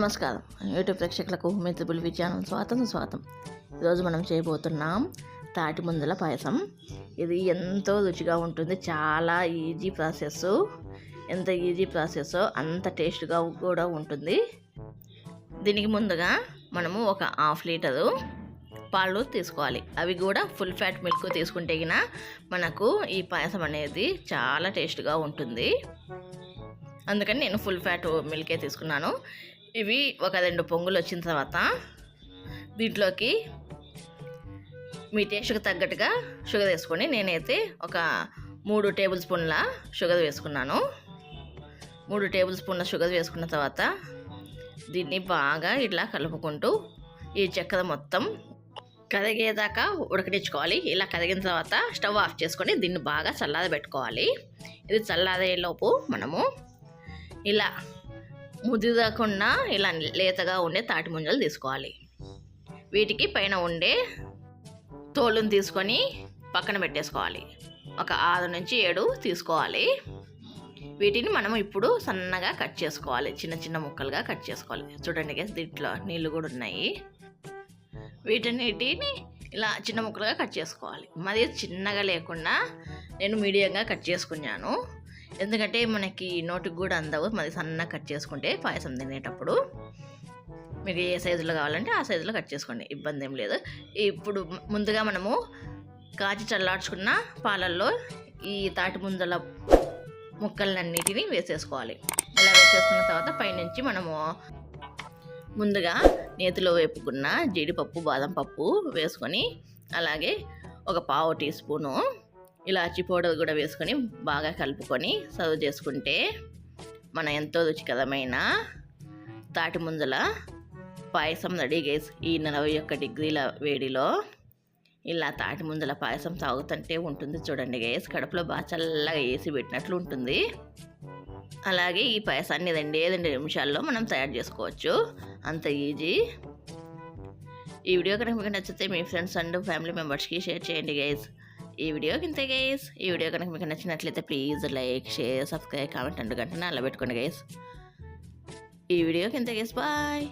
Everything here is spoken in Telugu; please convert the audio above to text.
నమస్కారం యూట్యూబ్ ప్రేక్షకులకు మిత్రులు ఛానల్ స్వాగతం. ఈరోజు మనం చేయబోతున్నాం తాటి ముంజల పాయసం. ఇది ఎంతో రుచిగా ఉంటుంది. చాలా ఈజీ ప్రాసెస్. ఎంత ఈజీ ప్రాసెస్ అంత టేస్ట్గా కూడా ఉంటుంది. దీనికి ముందుగా మనము ఒక 1/2 లీటరు పాలు తీసుకోవాలి. అవి కూడా ఫుల్ ఫ్యాట్ మిల్క్ తీసుకుంటే గిన మనకు ఈ పాయసం అనేది చాలా టేస్ట్గా ఉంటుంది. అందుకని నేను ఫుల్ ఫ్యాట్ మిల్కే తీసుకున్నాను. ఇవి ఒక 2 పొంగులు వచ్చిన తర్వాత దీంట్లోకి మీ టేస్ట్కి తగ్గట్టుగా షుగర్ వేసుకొని, నేనైతే ఒక 3 టేబుల్ స్పూన్ల షుగర్ వేసుకున్నాను. 3 టేబుల్ స్పూన్ల షుగర్ వేసుకున్న తర్వాత దీన్ని బాగా ఇట్లా కలుపుకుంటూ ఈ చక్కెర మొత్తం కరిగేదాకా ఉడకనిచ్చుకోవాలి. ఇలా కరిగిన తర్వాత స్టవ్ ఆఫ్ చేసుకొని దీన్ని బాగా చల్లారబెట్టుకోవాలి. ఇది చల్లారేలోపు మనము ఇలా ముదిరకుండా ఇలా లేతగా ఉండే తాటి ముంజలు తీసుకోవాలి. వీటికి పైన ఉండే తోలును తీసుకొని పక్కన పెట్టేసుకోవాలి. ఒక 6 నుంచి 7 తీసుకోవాలి. వీటిని మనం ఇప్పుడు సన్నగా కట్ చేసుకోవాలి. చిన్న చిన్న ముక్కలుగా కట్ చేసుకోవాలి. చూడండి గైస్, దీంట్లో నీళ్ళు కూడా ఉన్నాయి. వీటన్నిటిని ఇలా చిన్న ముక్కలుగా కట్ చేసుకోవాలి. మరి చిన్నగా లేకుండా నేను మీడియంగా కట్ చేసుకున్నాను. ఎందుకంటే మనకి నోటికి కూడా అందవు. మరి సన్నగా కట్ చేసుకుంటే పాయసం తినేటప్పుడు మీకు ఏ సైజులో కావాలంటే ఆ సైజులో కట్ చేసుకోండి, ఇబ్బంది ఏం లేదు. ఇప్పుడు ముందుగా మనము కాచి చల్లార్చుకున్న పాలల్లో ఈ తాటి ముంజల ముక్కలన్నిటిని వేసేసుకోవాలి. ఇలా వేసేసుకున్న తర్వాత పైనుంచి మనము ముందుగా నేతిలో వేపుకున్న జీడిపప్పు, బాదం పప్పు వేసుకొని, అలాగే ఒక 1/2 టీ స్పూను ఇలాచి పౌడర్ కూడా వేసుకొని బాగా కలుపుకొని సర్వ్ చేసుకుంటే మన ఎంతో రుచికరమైన తాటి ముంజల పాయసం రెడీ గైస్. ఈ 41 డిగ్రీల వేడిలో ఇలా తాటి ముంజల పాయసం తాగుతుంటే ఉంటుంది చూడండి గైస్. కడుపులో బాగా చల్లగా వేసి పెట్టినట్లు ఉంటుంది. అలాగే ఈ పాయసాన్ని 2 నిమిషాల్లో మనం తయారు చేసుకోవచ్చు. అంత ఈజీ. ఈ వీడియో కనుక మీకు నచ్చితే మీ ఫ్రెండ్స్ అండ్ ఫ్యామిలీ మెంబర్స్కి షేర్ చేయండి గైస్. ఈ వీడియో ఇంతే గైస్. ఈ వీడియో కనుక మీకు నచ్చినట్లయితే please like, share, subscribe, comment and గంటనే అలా పెట్టుకోండి గైస్. ఈ వీడియోకి ఇంతే గైస్. బాయ్.